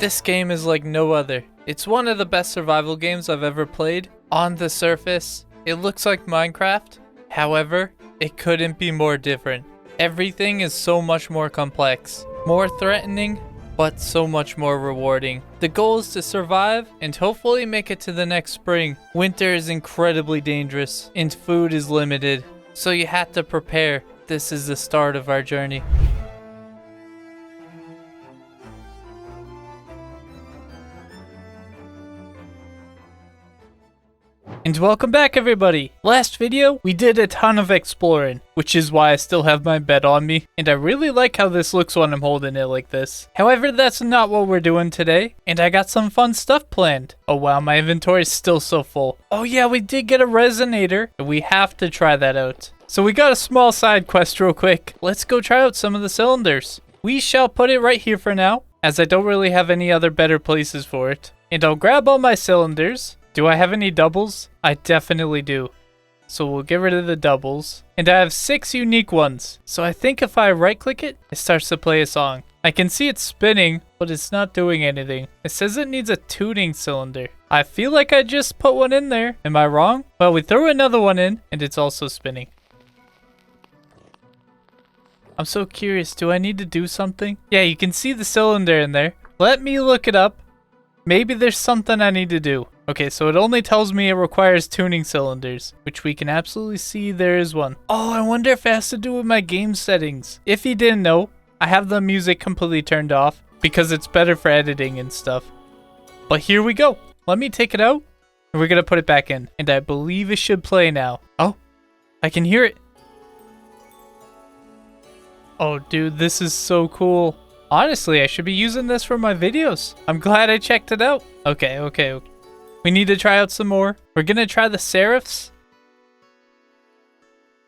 This game is like no other. It's one of the best survival games I've ever played. On the surface, it looks like Minecraft. However, it couldn't be more different. Everything is so much more complex, more threatening, but so much more rewarding. The goal is to survive and hopefully make it to the next spring. Winter is incredibly dangerous and food is limited, so you have to prepare. This is the start of our journey. And welcome back, everybody. Last video, we did a ton of exploring, which is why I still have my bed on me, and I really like how this looks when I'm holding it like this. However, that's not what we're doing today, and I got some fun stuff planned. Oh wow, my inventory is still so full. Oh yeah, we did get a resonator, and we have to try that out. So we got a small side quest real quick. Let's go try out some of the cylinders. We shall put it right here for now, as I don't really have any other better places for it. And I'll grab all my cylinders. Do I have any doubles? I definitely do. So we'll get rid of the doubles. And I have 6 unique ones. So I think if I right click it, it starts to play a song. I can see it spinning, but it's not doing anything. It says it needs a tuning cylinder. I feel like I just put one in there. Am I wrong? Well, we throw another one in and it's also spinning. I'm so curious. Do I need to do something? Yeah, you can see the cylinder in there. Let me look it up. Maybe there's something I need to do. Okay, so it only tells me it requires tuning cylinders, which we can absolutely see there is one. Oh, I wonder if it has to do with my game settings. If you didn't know, I have the music completely turned off because it's better for editing and stuff. But here we go. Let me take it out and we're gonna put it back in. And I believe it should play now. Oh, I can hear it. Oh, dude, this is so cool. Honestly, I should be using this for my videos. I'm glad I checked it out. Okay. We need to try out some more. We're gonna try the serifs.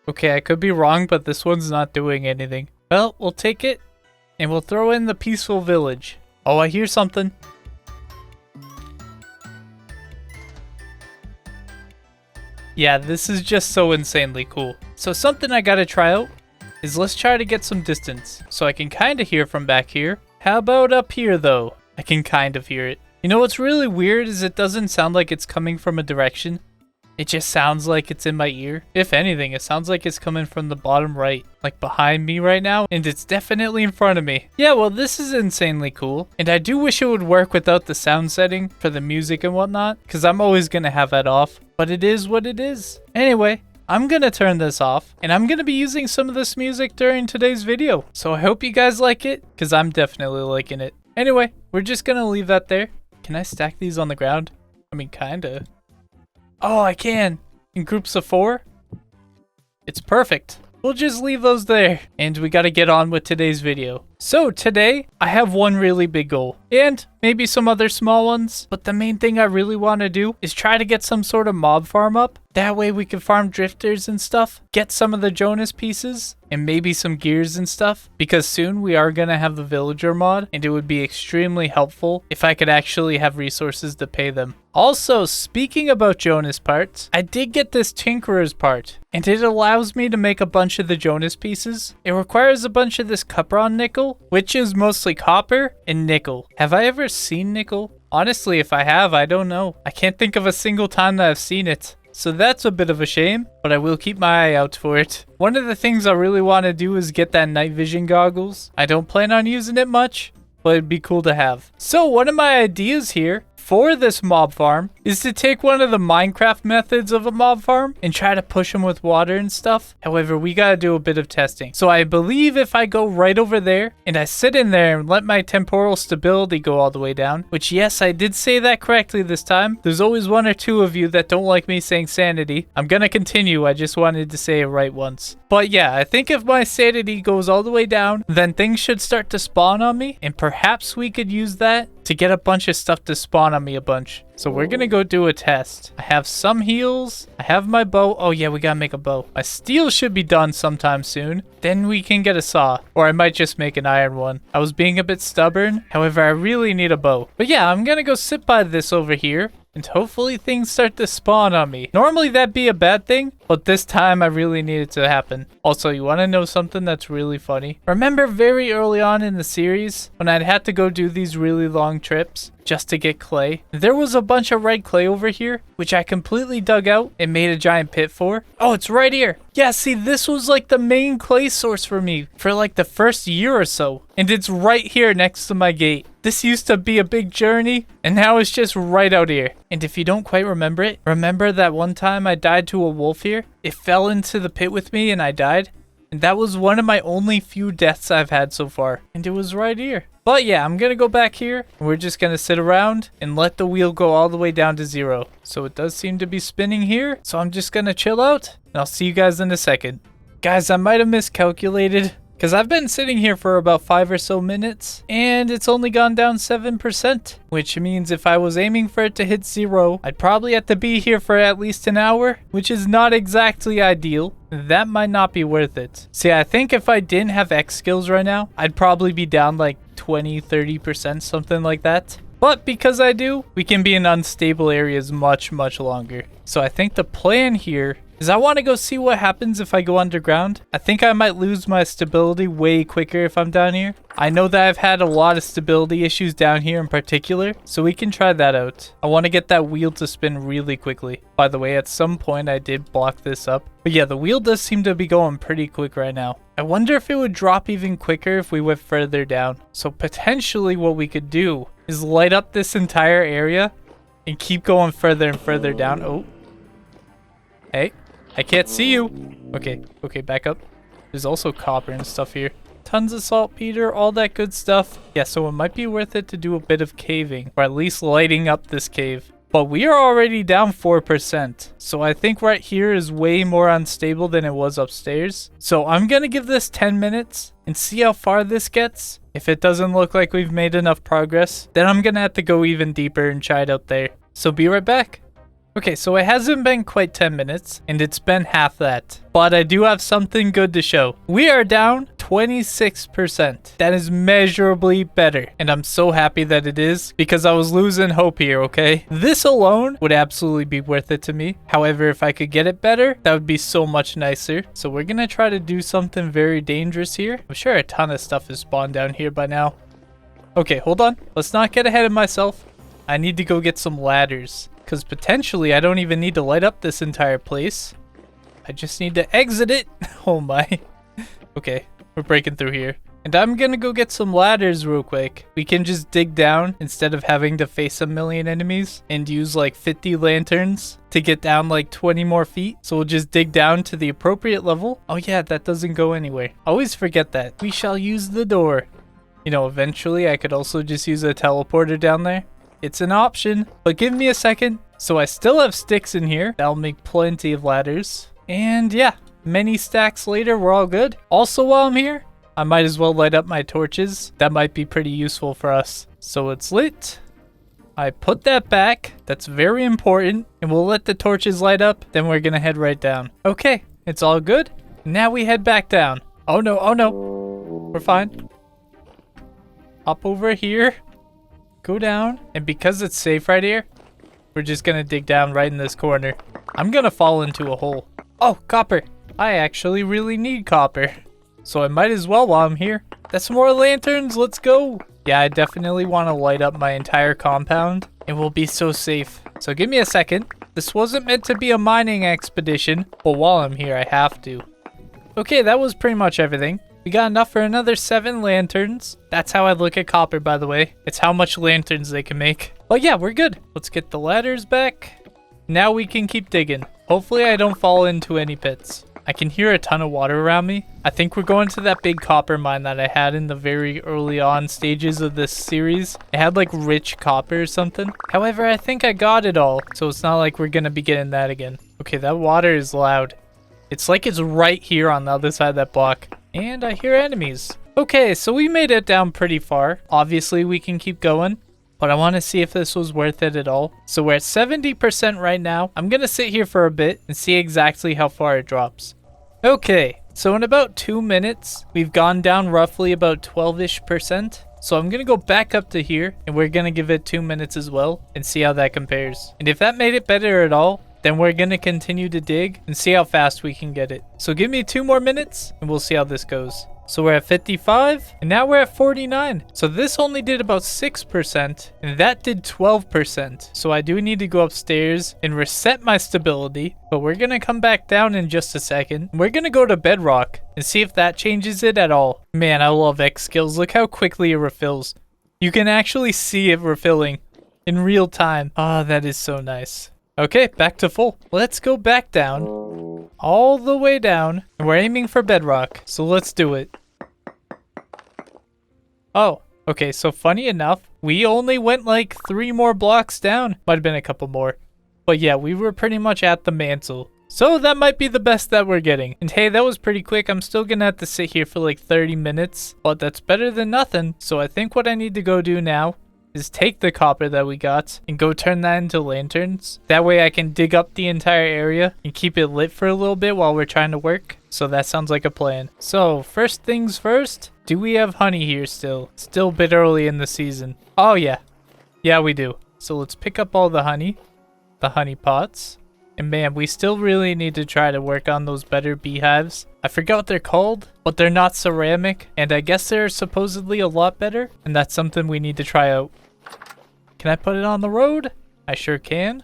Okay, I could be wrong, but this one's not doing anything. Well, we'll take it, and we'll throw in the peaceful village. Oh, I hear something. Yeah, this is just so insanely cool. So something I gotta try out is let's try to get some distance. So I can kind of hear from back here. How about up here though? I can kind of hear it. You know what's really weird is it doesn't sound like it's coming from a direction. It just sounds like it's in my ear. If anything, it sounds like it's coming from the bottom right, like behind me right now, and it's definitely in front of me. Yeah, well, this is insanely cool, and I do wish it would work without the sound setting for the music and whatnot, because I'm always gonna have that off, but it is what it is. Anyway, I'm gonna turn this off, and I'm gonna be using some of this music during today's video, so I hope you guys like it, because I'm definitely liking it. Anyway, we're just gonna leave that there. Can I stack these on the ground? I mean, kinda. Oh, I can! In groups of 4? It's perfect. We'll just leave those there. And we gotta get on with today's video. So today, I have one really big goal. And maybe some other small ones. But the main thing I really want to do is try to get some sort of mob farm up. That way we can farm drifters and stuff. Get some of the Jonas pieces. And maybe some gears and stuff. Because soon we are gonna have the villager mod. And it would be extremely helpful if I could actually have resources to pay them. Also, speaking about Jonas parts, I did get this Tinkerer's part. And it allows me to make a bunch of the Jonas pieces. It requires a bunch of this Cupron nickel, which is mostly copper and nickel. Have I ever seen nickel? Honestly, if I have, I don't know. I can't think of a single time that I've seen it. So that's a bit of a shame, but I will keep my eye out for it. One of the things I really want to do is get that night vision goggles. I don't plan on using it much, but it'd be cool to have. So one of my ideas here for this mob farm is to take one of the Minecraft methods of a mob farm and try to push them with water and stuff. However, we gotta do a bit of testing. So I believe if I go right over there and I sit in there and let my temporal stability go all the way down, which yes, I did say that correctly this time. There's always 1 or 2 of you that don't like me saying sanity. I'm gonna continue. I just wanted to say it right once. But yeah, I think if my sanity goes all the way down, then things should start to spawn on me, and perhaps we could use that to get a bunch of stuff to spawn on me a bunch. So we're gonna go do a test. I have some heals. I have my bow. Oh yeah, we gotta make a bow. My steel should be done sometime soon. Then we can get a saw. Or I might just make an iron one. I was being a bit stubborn. However, I really need a bow. But yeah, I'm gonna go sit by this over here. And hopefully things start to spawn on me. Normally that'd be a bad thing, but this time I really need it to happen. Also, you want to know something that's really funny? Remember very early on in the series when I'd had to go do these really long trips just to get clay? There was a bunch of red clay over here, which I completely dug out and made a giant pit for. Oh, it's right here. Yeah, see, this was like the main clay source for me for like the first year or so. And it's right here next to my gate. This used to be a big journey, and now it's just right out here. And if you don't quite remember it, remember that one time I died to a wolf here? It fell into the pit with me and I died. And that was one of my only few deaths I've had so far. And it was right here. But yeah, I'm gonna go back here. And we're just gonna sit around and let the wheel go all the way down to 0. So it does seem to be spinning here. So I'm just gonna chill out. And I'll see you guys in a second. Guys, I might have miscalculated, because I've been sitting here for about 5 or so minutes, and it's only gone down 7%, which means if I was aiming for it to hit 0, I'd probably have to be here for at least an hour, which is not exactly ideal. That might not be worth it. See, I think if I didn't have Xskills right now, I'd probably be down like 20-30%, something like that. But because I do, we can be in unstable areas much longer. So I think the plan here is I want to go see what happens if I go underground. I think I might lose my stability way quicker if I'm down here. I know that I've had a lot of stability issues down here in particular, so we can try that out. I want to get that wheel to spin really quickly. By the way, at some point I did block this up. But yeah, the wheel does seem to be going pretty quick right now. I wonder if it would drop even quicker if we went further down. So potentially what we could do is light up this entire area and keep going further and further down. Oh. Hey. I can't see you. Okay, back up. There's also copper and stuff here. Tons of saltpeter, all that good stuff. Yeah, so it might be worth it to do a bit of caving, or at least lighting up this cave. But we are already down 4%. So I think right here is way more unstable than it was upstairs. So I'm gonna give this 10 minutes and see how far this gets. If it doesn't look like we've made enough progress, then I'm gonna have to go even deeper and try it out there. So be right back. Okay, so it hasn't been quite 10 minutes, and it's been half that. But I do have something good to show. We are down 26%. That is measurably better, and I'm so happy that it is, because I was losing hope here, okay? This alone would absolutely be worth it to me. However, if I could get it better, that would be so much nicer. So we're gonna try to do something very dangerous here. I'm sure a ton of stuff is spawned down here by now. Okay, hold on. Let's not get ahead of myself. I need to go get some ladders. Because potentially I don't even need to light up this entire place. I just need to exit it. Oh my. Okay, we're breaking through here. And I'm gonna go get some ladders real quick. We can just dig down instead of having to face a million enemies and use like 50 lanterns to get down like 20 more feet. So we'll just dig down to the appropriate level. Oh yeah, that doesn't go anywhere. I always forget that. We shall use the door. You know, eventually I could also just use a teleporter down there. It's an option, but give me a second. So I still have sticks in here. That'll make plenty of ladders. And yeah, many stacks later, we're all good. Also, while I'm here, I might as well light up my torches. That might be pretty useful for us. So it's lit. I put that back. That's very important. And we'll let the torches light up. Then we're gonna head right down. Okay, it's all good. Now we head back down. Oh no, oh no. We're fine. Hop over here. Go down, and because it's safe right here, we're just gonna dig down right in this corner. I'm gonna fall into a hole. Oh, copper. I actually really need copper. So I might as well while I'm here. That's more lanterns, let's go. Yeah, I definitely want to light up my entire compound. It will be so safe. So give me a second. This wasn't meant to be a mining expedition, but while I'm here, I have to. Okay, that was pretty much everything. We got enough for another 7 lanterns. That's how I look at copper, by the way. It's how much lanterns they can make. But yeah, we're good. Let's get the ladders back. Now we can keep digging. Hopefully I don't fall into any pits. I can hear a ton of water around me. I think we're going to that big copper mine that I had in the very early on stages of this series. It had like rich copper or something. However, I think I got it all. So it's not like we're going to be getting that again. Okay, that water is loud. It's like it's right here on the other side of that block. And I hear enemies. Okay, so we made it down pretty far. Obviously, we can keep going. But I want to see if this was worth it at all. So we're at 70% right now. I'm going to sit here for a bit and see exactly how far it drops. Okay, so in about 2 minutes, we've gone down roughly about 12-ish%. So I'm gonna go back up to here and we're gonna give it 2 minutes as well and see how that compares. And if that made it better at all, then we're gonna continue to dig and see how fast we can get it. So give me 2 more minutes and we'll see how this goes. So we're at 55 and now we're at 49. So this only did about 6% and that did 12%. So I do need to go upstairs and reset my stability, but we're gonna come back down in just a second. We're gonna go to bedrock and see if that changes it at all. Man, I love Xskills. Look how quickly it refills. You can actually see it refilling in real time. Ah, that is so nice. Okay, back to full. Let's go back down. All the way down, and we're aiming for bedrock, so let's do it. Oh, okay, so funny enough, we only went like 3 more blocks down. Might have been a couple more. But yeah, we were pretty much at the mantle. So that might be the best that we're getting. And hey, that was pretty quick. I'm still gonna have to sit here for like 30 minutes, but that's better than nothing. So I think what I need to go do now is take the copper that we got and go turn that into lanterns. That way I can dig up the entire area and keep it lit for a little bit while we're trying to work. So that sounds like a plan. So first things first, do we have honey here still? Still a bit early in the season. Oh yeah. Yeah, we do. So let's pick up all the honey pots. And man, we still really need to try to work on those better beehives. I forgot what they're called, but they're not ceramic. And I guess they're supposedly a lot better. And that's something we need to try out. Can I put it on the road? I sure can.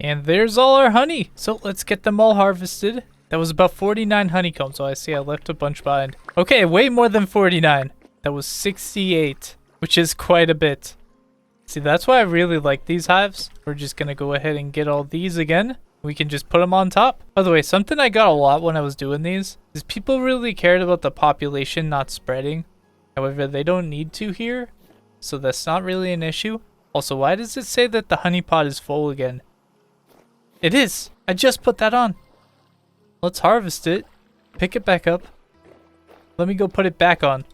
And there's all our honey. So let's get them all harvested. That was about 49 honeycombs. So I see I left a bunch behind. Okay, way more than 49. That was 68, which is quite a bit. See, that's why I really like these hives. We're just going to go ahead and get all these again. We can just put them on top. By the way, something I got a lot when I was doing these is people really cared about the population not spreading. However, they don't need to here. So that's not really an issue. Also, why does it say that the honey pot is full again? It is. I just put that on. Let's harvest it. Pick it back up. Let me go put it back on.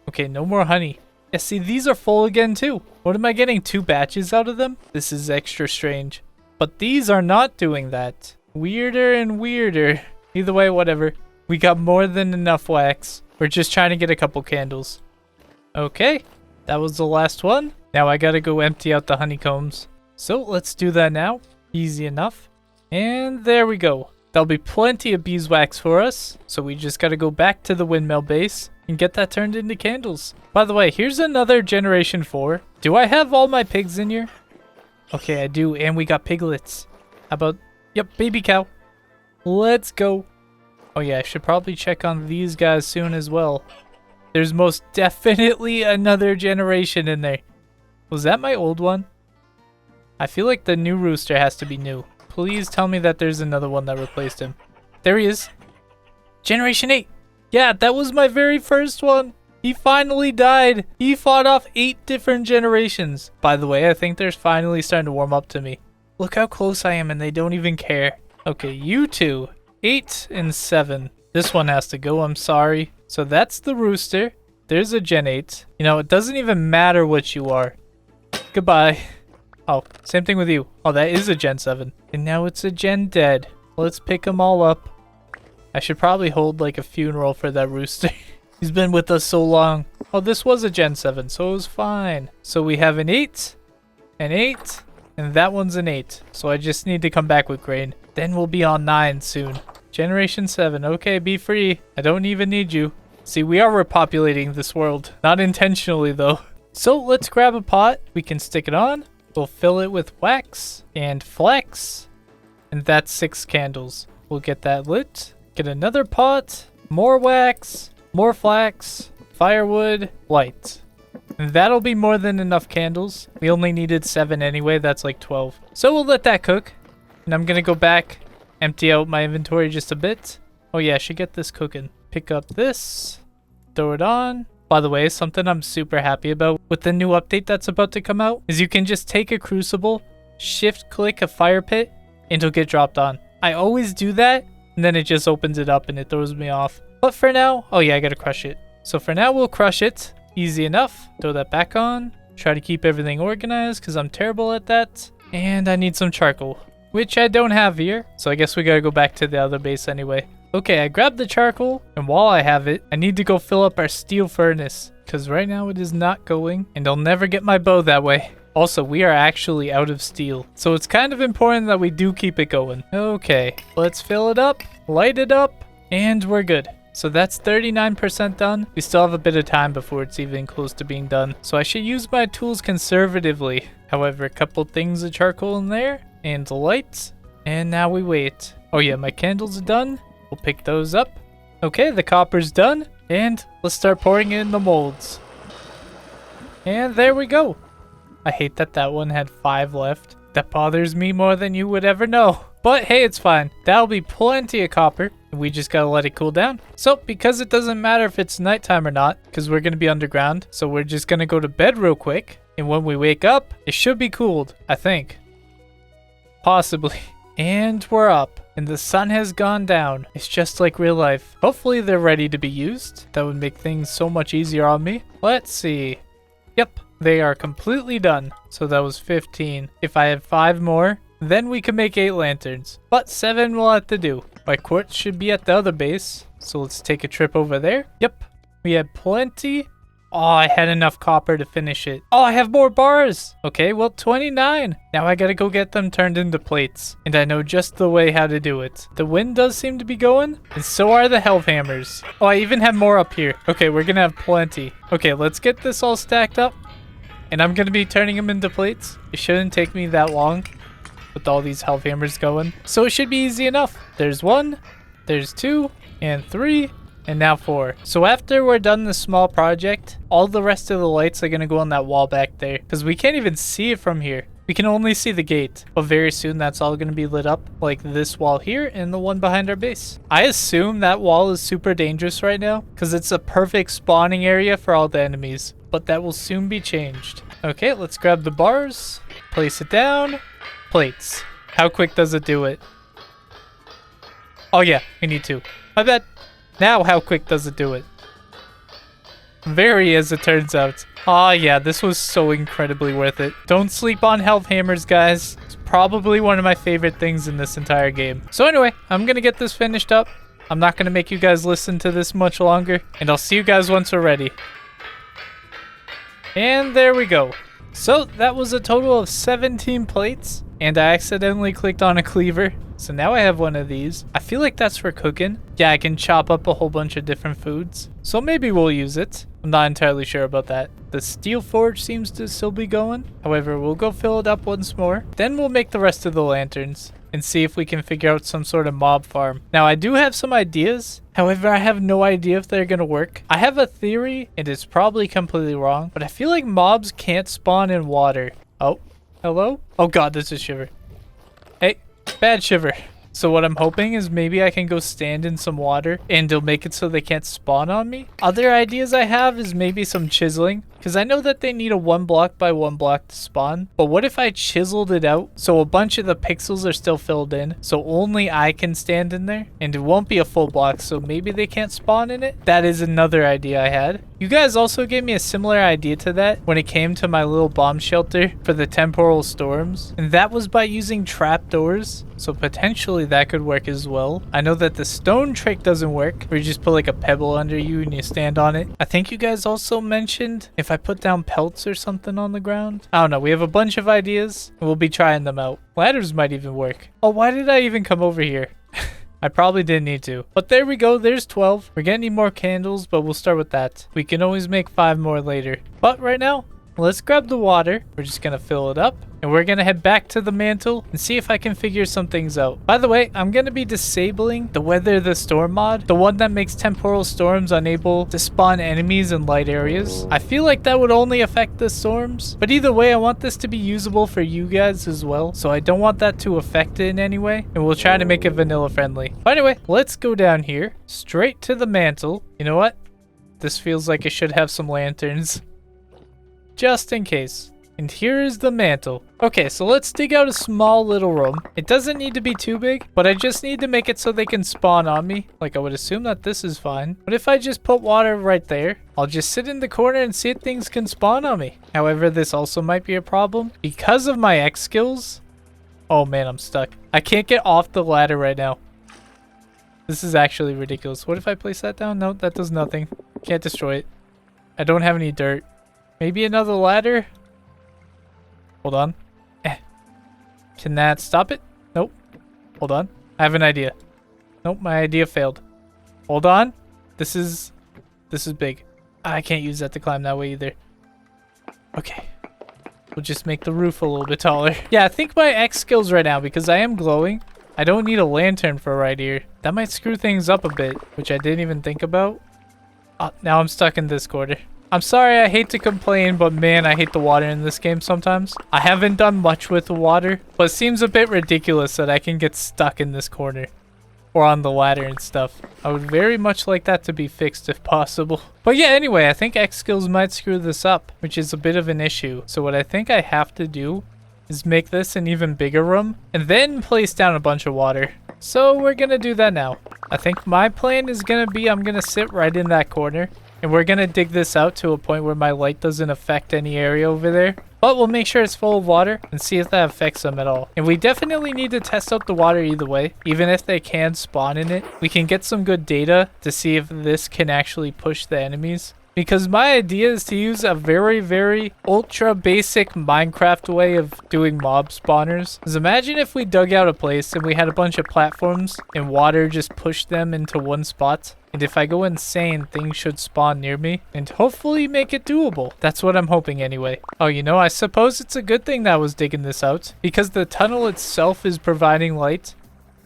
Okay, no more honey. Yeah, see, these are full again too. What am I getting? 2 batches out of them? This is extra strange. But these are not doing that. Weirder and weirder. Either way, whatever. We got more than enough wax. We're just trying to get a couple candles. Okay, that was the last one. Now I gotta go empty out the honeycombs. So let's do that now. Easy enough. And there we go. There'll be plenty of beeswax for us. So we just gotta go back to the windmill base and get that turned into candles. By the way, here's another generation 4. Do I have all my pigs in here? Okay, I do. And we got piglets. How about... Yep, baby cow. Let's go. Oh yeah, I should probably check on these guys soon as well. There's most definitely another generation in there. Was that my old one? I feel like the new rooster has to be new. Please tell me that there's another one that replaced him. There he is. Generation 8. Yeah, that was my very first one. He finally died. He fought off 8 different generations. By the way, I think they're finally starting to warm up to me. Look how close I am and they don't even care. Okay, you two. 8 and 7. This one has to go, I'm sorry. So that's the rooster. There's a Gen 8. You know, it doesn't even matter what you are. Goodbye. Oh, same thing with you. Oh, that is a Gen 7. And now it's a Gen dead. Let's pick them all up. I should probably hold like a funeral for that rooster. He's been with us so long. Oh, this was a Gen 7, so it was fine. So we have an 8, an 8, and that one's an 8. So I just need to come back with grain. Then we'll be on 9 soon. Generation 7. Okay, be free. I don't even need you. See, we are repopulating this world. Not intentionally, though. So let's grab a pot. We can stick it on. We'll fill it with wax and flax. And that's 6 candles. We'll get that lit. Get another pot. More wax. More flax. Firewood. Light. And that'll be more than enough candles. We only needed 7 anyway. That's like 12. So we'll let that cook. And I'm going to go back. Empty out my inventory just a bit. Oh yeah, I should get this cooking. Pick up this. Throw it on. By the way, something I'm super happy about with the new update that's about to come out is you can just take a crucible, shift click a fire pit, and it'll get dropped on. I always do that, and then it just opens it up and it throws me off. But for now, oh yeah, I gotta crush it. So for now, we'll crush it. Easy enough. Throw that back on. Try to keep everything organized because I'm terrible at that. And I need some charcoal, which I don't have here. So I guess we gotta go back to the other base anyway. Okay, I grabbed the charcoal, and while I have it, I need to go fill up our steel furnace. because right now it is not going, and I'll never get my bow that way. Also, we are actually out of steel, so it's kind of important that we do keep it going. Okay, let's fill it up, light it up, and we're good. So that's 39% done. We still have a bit of time before it's even close to being done, so I should use my tools conservatively. However, a couple things of charcoal in there, and the lights, and now we wait. Oh yeah, my candles are done. We'll pick those up. Okay, the copper's done, and let's start pouring in the molds. And there we go. I hate that that one had 5 left. That bothers me more than you would ever know. But hey, it's fine. That'll be plenty of copper. We just gotta let it cool down. So, because it doesn't matter if it's nighttime or not, because we're gonna be underground, so we're just gonna go to bed real quick. And when we wake up, it should be cooled, I think. Possibly. And we're up. And the sun has gone down. It's just like real life. Hopefully they're ready to be used. That would make things so much easier on me. Let's see. Yep. They are completely done. So that was 15. If I had 5 more, then we could make 8 lanterns. But 7 will have to do. My quartz should be at the other base. So let's take a trip over there. Yep. We had plenty. Oh, I had enough copper to finish it. Oh, I have more bars. Okay, well, 29. Now I gotta go get them turned into plates. And I know just the way how to do it. The wind does seem to be going. And so are the health hammers. Oh, I even have more up here. Okay, we're gonna have plenty. Okay, let's get this all stacked up. And I'm going to be turning them into plates. It shouldn't take me that long with all these health hammers going. So it should be easy enough. There's 1, there's 2, and 3, and now 4. So after we're done this small project, all the rest of the lights are going to go on that wall back there. Because we can't even see it from here. We can only see the gate. But very soon that's all going to be lit up. Like this wall here and the one behind our base. I assume that wall is super dangerous right now. Because it's a perfect spawning area for all the enemies. But that will soon be changed. Okay, let's grab the bars, place it down, plates. How quick does it do it? Oh yeah, we need to. My bad. Now how quick does it do it? Very, as it turns out. Ah yeah, this was so incredibly worth it. Don't sleep on health hammers, guys. It's probably one of my favorite things in this entire game. So anyway, I'm gonna get this finished up. I'm not gonna make you guys listen to this much longer, and I'll see you guys once we're ready. And there we go. So that was a total of 17 plates, and I accidentally clicked on a cleaver. So now I have one of these. I feel like that's for cooking. Yeah, I can chop up a whole bunch of different foods. So maybe we'll use it. I'm not entirely sure about that. The steel forge seems to still be going. However, we'll go fill it up once more. Then we'll make the rest of the lanterns and see if we can figure out some sort of mob farm. Now, I do have some ideas. However, I have no idea if they're gonna work. I have a theory, and it's probably completely wrong, but I feel like mobs can't spawn in water. Oh, hello? Oh god, this is Shiver. Hey, bad Shiver. So what I'm hoping is maybe I can go stand in some water and it'll make it so they can't spawn on me. Other ideas I have is maybe some chiseling, because I know that they need a 1 block by 1 block to spawn. But what if I chiseled it out so a bunch of the pixels are still filled in, so only I can stand in there, and it won't be a full block, so maybe they can't spawn in it? That is another idea I had. You guys also gave me a similar idea to that when it came to my little bomb shelter for the temporal storms, and that was by using trapdoors. So potentially that could work as well. I know that the stone trick doesn't work, where you just put like a pebble under you and you stand on it. I think you guys also mentioned if I put down pelts or something on the ground. I don't know. We have a bunch of ideas and we'll be trying them out. Ladders might even work. Oh, why did I even come over here? I probably didn't need to. But there we go. There's 12. We're gonna need more candles, but we'll start with that. We can always make 5 more later. But right now, let's grab the water. We're just gonna fill it up. And we're gonna head back to the mantle and see if I can figure some things out. By the way, I'm gonna be disabling the Weather the Storm mod, the one that makes temporal storms unable to spawn enemies in light areas. I feel like that would only affect the storms, but either way, I want this to be usable for you guys as well, so I don't want that to affect it in any way, and we'll try to make it vanilla friendly. But anyway, let's go down here, straight to the mantle. You know what? This feels like it should have some lanterns, just in case. And here is the mantle. Okay, so let's dig out a small little room. It doesn't need to be too big, but I just need to make it so they can spawn on me. Like, I would assume that this is fine. But if I just put water right there, I'll just sit in the corner and see if things can spawn on me. However, this also might be a problem because of my Xskills. Oh man, I'm stuck. I can't get off the ladder right now. This is actually ridiculous. What if I place that down? No, that does nothing. Can't destroy it. I don't have any dirt. Maybe another ladder? Hold on. Can that stop it? Nope. Hold on. I have an idea. Nope, my idea failed. Hold on. This is big. I can't use that to climb that way either. Okay. We'll just make the roof a little bit taller. Yeah, I think my Xskills right now, because I am glowing, I don't need a lantern for right here. That might screw things up a bit, which I didn't even think about. Now I'm stuck in this corner. I'm sorry, I hate to complain, but man, I hate the water in this game sometimes. I haven't done much with the water, but it seems a bit ridiculous that I can get stuck in this corner. Or on the ladder and stuff. I would very much like that to be fixed if possible. But yeah, anyway, I think Xskills might screw this up, which is a bit of an issue. So what I think I have to do is make this an even bigger room and then place down a bunch of water. So we're gonna do that now. I think my plan is gonna be I'm gonna sit right in that corner and we're gonna dig this out to a point where my light doesn't affect any area over there. But we'll make sure it's full of water and see if that affects them at all. And we definitely need to test out the water either way. Even if they can spawn in it, we can get some good data to see if this can actually push the enemies. Because my idea is to use a very, very ultra basic Minecraft way of doing mob spawners. Because imagine if we dug out a place and we had a bunch of platforms and water just pushed them into one spot. And if I go insane, things should spawn near me and hopefully make it doable. That's what I'm hoping anyway. Oh, you know, I suppose it's a good thing that I was digging this out because the tunnel itself is providing light.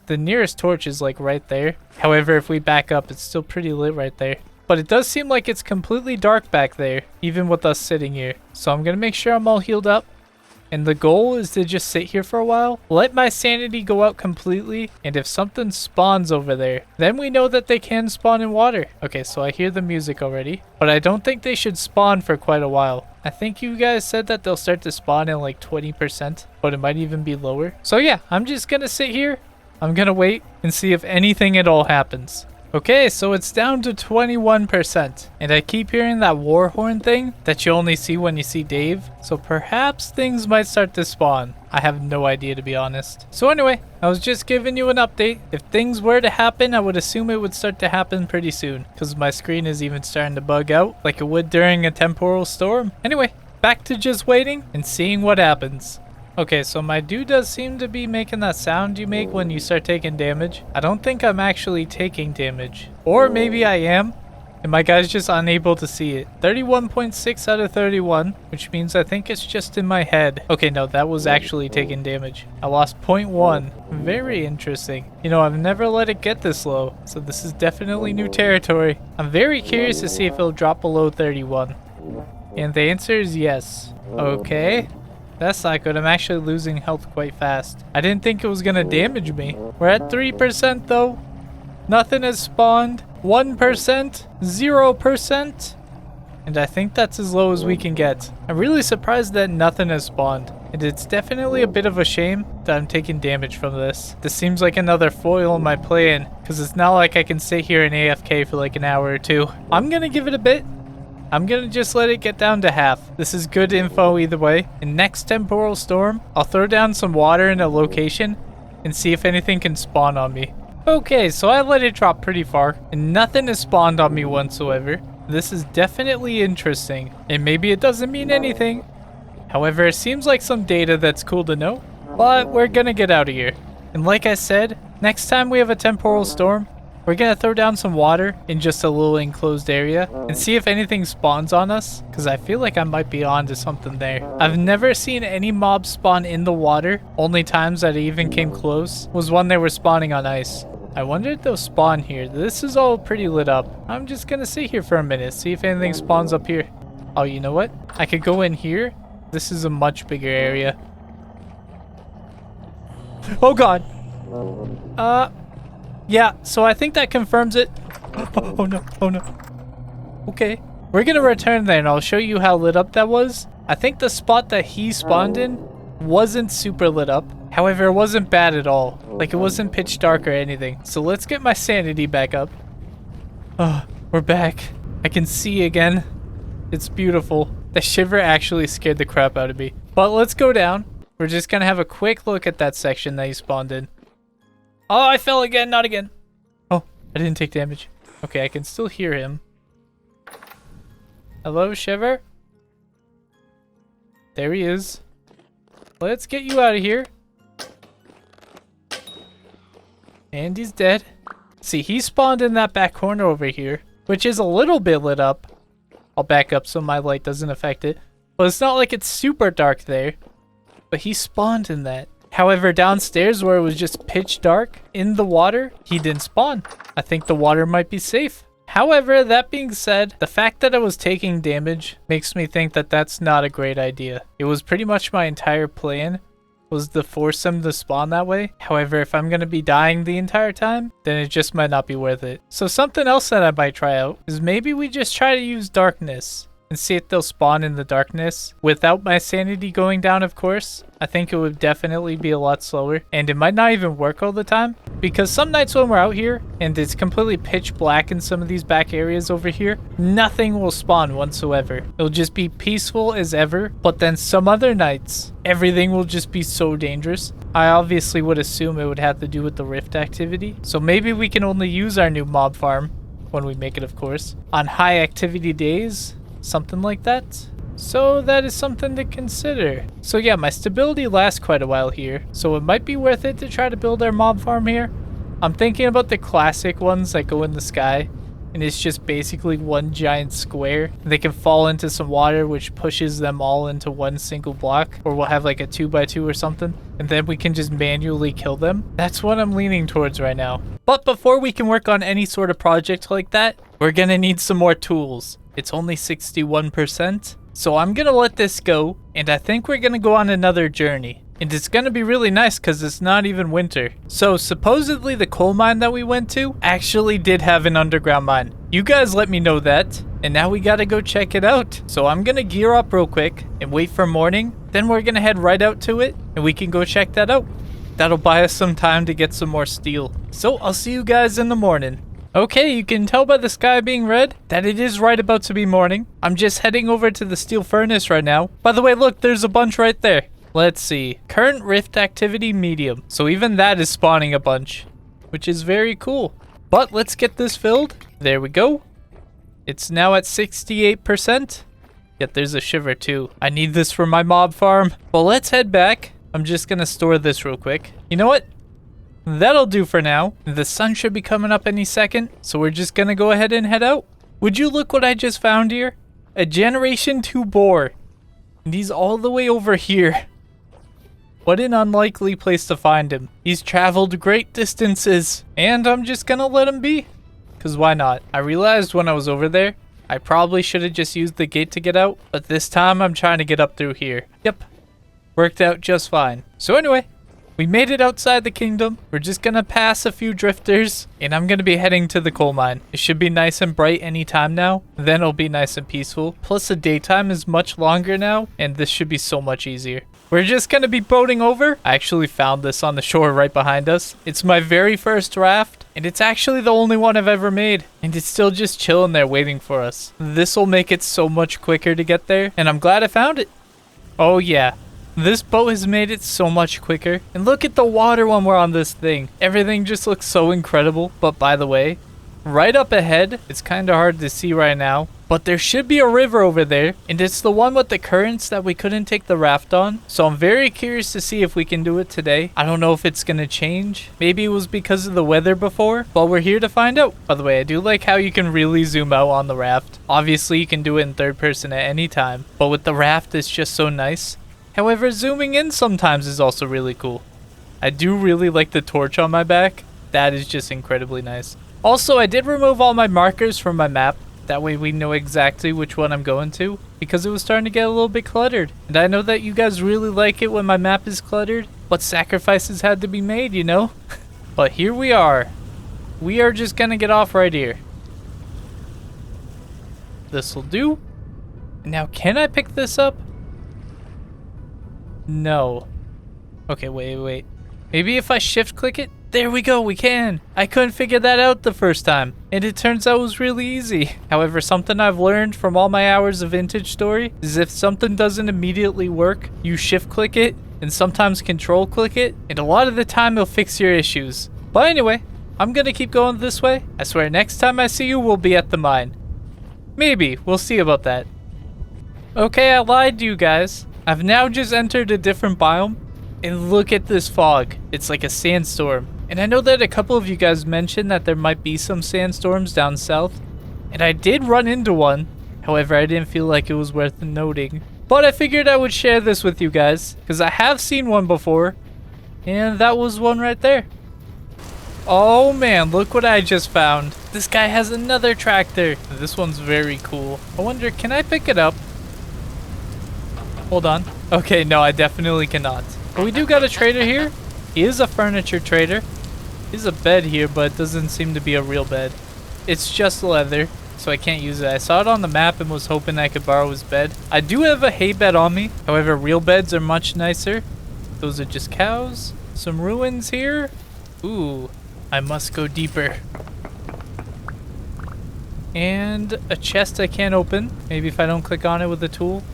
The nearest torch is like right there. However, if we back up, it's still pretty lit right there. But it does seem like it's completely dark back there, even with us sitting here. So I'm going to make sure I'm all healed up. And the goal is to just sit here for a while, let my sanity go out completely, and if something spawns over there, then we know that they can spawn in water. Okay, so I hear the music already, but I don't think they should spawn for quite a while. I think you guys said that they'll start to spawn in like 20%, but it might even be lower. So yeah, I'm just going to sit here. I'm going to wait and see if anything at all happens. Okay, so it's down to 21%, and I keep hearing that war horn thing that you only see when you see Dave, so perhaps things might start to spawn. I have no idea, to be honest. So anyway, I was just giving you an update. If things were to happen, I would assume it would start to happen pretty soon, because my screen is even starting to bug out like it would during a temporal storm. Anyway, back to just waiting and seeing what happens. Okay, so my dude does seem to be making that sound you make when you start taking damage. I don't think I'm actually taking damage. Or maybe I am, and my guy's just unable to see it. 31.6 out of 31, which means I think it's just in my head. Okay, no, that was actually taking damage. I lost 0.1. Very interesting. You know, I've never let it get this low, so this is definitely new territory. I'm very curious to see if it'll drop below 31. And the answer is yes. Okay. That's not good. I'm actually losing health quite fast. I didn't think it was going to damage me. We're at 3% though. Nothing has spawned. 1%. 0%. And I think that's as low as we can get. I'm really surprised that nothing has spawned. And it's definitely a bit of a shame that I'm taking damage from this. This seems like another foil in my plan. Because it's not like I can sit here in AFK for like an hour or two. I'm going to give it a bit. I'm gonna just let it get down to half. This is good info either way. In next temporal storm, I'll throw down some water in a location and see if anything can spawn on me. Okay, so I let it drop pretty far and nothing has spawned on me whatsoever. This is definitely interesting and maybe it doesn't mean anything. However, it seems like some data that's cool to know, but we're gonna get out of here. And like I said, next time we have a temporal storm, we're gonna throw down some water in just a little enclosed area and see if anything spawns on us, because I feel like I might be onto something there. I've never seen any mobs spawn in the water. Only times that it even came close was when they were spawning on ice. I wonder if they'll spawn here. This is all pretty lit up. I'm just gonna sit here for a minute, see if anything spawns up here. Oh, you know what? I could go in here. This is a much bigger area. Oh god. Yeah, so I think that confirms it. Oh no, oh no. Okay. We're gonna return there and I'll show you how lit up that was. I think the spot that he spawned in wasn't super lit up. However, it wasn't bad at all. Like, it wasn't pitch dark or anything. So let's get my sanity back up. Oh, we're back. I can see again. It's beautiful. The shiver actually scared the crap out of me. But let's go down. We're just gonna have a quick look at that section that he spawned in. Oh, I fell again, not again. Oh, I didn't take damage. Okay, I can still hear him. Hello, Shiver? There he is. Let's get you out of here. And he's dead. See, he spawned in that back corner over here, which is a little bit lit up. I'll back up so my light doesn't affect it. But it's not like it's super dark there. But he spawned in that. However, downstairs where it was just pitch dark in the water, he didn't spawn. I think the water might be safe. However, that being said, the fact that I was taking damage makes me think that that's not a great idea. It was pretty much my entire plan was to force him to spawn that way. However, if I'm going to be dying the entire time, then it just might not be worth it. So something else that I might try out is maybe we just try to use darkness and see if they'll spawn in the darkness without my sanity going down, of course. I think it would definitely be a lot slower, and it might not even work all the time, because some nights when we're out here and it's completely pitch black in some of these back areas over here, nothing will spawn whatsoever. It'll just be peaceful as ever, but then some other nights, everything will just be so dangerous. I obviously would assume it would have to do with the rift activity, so maybe we can only use our new mob farm, when we make it of course, on high activity days. Something like that. So that is something to consider. So yeah, my stability lasts quite a while here, so it might be worth it to try to build our mob farm here. I'm thinking about the classic ones that go in the sky, and it's just basically one giant square. They can fall into some water, which pushes them all into one single block, or we'll have like a 2x2 or something, and then we can just manually kill them. That's what I'm leaning towards right now. But before we can work on any sort of project like that, we're gonna need some more tools. It's only 61%, so I'm gonna let this go, and I think we're gonna go on another journey. And it's gonna be really nice because it's not even winter. So supposedly the coal mine that we went to actually did have an underground mine. You guys let me know that, and now we gotta go check it out. So I'm gonna gear up real quick and wait for morning, then we're gonna head right out to it, and we can go check that out. That'll buy us some time to get some more steel. So I'll see you guys in the morning. Okay, you can tell by the sky being red that it is right about to be morning. I'm just heading over to the steel furnace right now. By the way, look, there's a bunch right there. Let's see. Current rift activity medium. So even that is spawning a bunch, which is very cool. But let's get this filled. There we go. It's now at 68%. Yet there's a shiver too. I need this for my mob farm. Well, let's head back. I'm just gonna store this real quick. You know what? That'll do for now. The sun should be coming up any second, so we're just gonna go ahead and head out. Would you look what I just found here? A Generation 2 boar. And he's all the way over here. What an unlikely place to find him. He's traveled great distances, and I'm just gonna let him be. Cause why not? I realized when I was over there, I probably should have just used the gate to get out, but this time I'm trying to get up through here. Yep, worked out just fine. So anyway, we made it outside the kingdom. We're just gonna pass a few drifters, and I'm gonna be heading to the coal mine. It should be nice and bright anytime now. Then it'll be nice and peaceful. Plus the daytime is much longer now, and this should be so much easier. We're just gonna be boating over. I actually found this on the shore right behind us. It's my very first raft, and it's actually the only one I've ever made. And it's still just chilling there waiting for us. This will make it so much quicker to get there, and I'm glad I found it. Oh yeah. This boat has made it so much quicker. And look at the water when we're on this thing. Everything just looks so incredible. But by the way, right up ahead, it's kind of hard to see right now, but there should be a river over there. And it's the one with the currents that we couldn't take the raft on. So I'm very curious to see if we can do it today. I don't know if it's going to change. Maybe it was because of the weather before, but we're here to find out. By the way, I do like how you can really zoom out on the raft. Obviously, you can do it in third person at any time, but with the raft, it's just so nice. However, zooming in sometimes is also really cool. I do really like the torch on my back. That is just incredibly nice. Also, I did remove all my markers from my map. That way we know exactly which one I'm going to, because it was starting to get a little bit cluttered. And I know that you guys really like it when my map is cluttered, but sacrifices had to be made, you know? But here we are. We are just gonna get off right here. This'll do. Now, can I pick this up? No. Okay, wait. Maybe if I shift click it? There we go, we can. I couldn't figure that out the first time, and it turns out it was really easy. However, something I've learned from all my hours of Vintage Story is if something doesn't immediately work, you shift click it, and sometimes control click it, and a lot of the time it'll fix your issues. But anyway, I'm gonna keep going this way. I swear next time I see you, we'll be at the mine. Maybe, we'll see about that. Okay, I lied to you guys. I've now just entered a different biome. And look at this fog. It's like a sandstorm. And I know that a couple of you guys mentioned that there might be some sandstorms down south. And I did run into one. However, I didn't feel like it was worth noting. But I figured I would share this with you guys, because I have seen one before. And that was one right there. Oh man, look what I just found. This guy has another tractor. This one's very cool. I wonder, can I pick it up? Hold on. Okay, no, I definitely cannot. But we do got a trader here. He is a furniture trader. He's a bed here, but it doesn't seem to be a real bed. It's just leather, so I can't use it. I saw it on the map and was hoping I could borrow his bed. I do have a hay bed on me. However, real beds are much nicer. Those are just cows. Some ruins here. Ooh, I must go deeper. And a chest I can't open. Maybe if I don't click on it with a tool.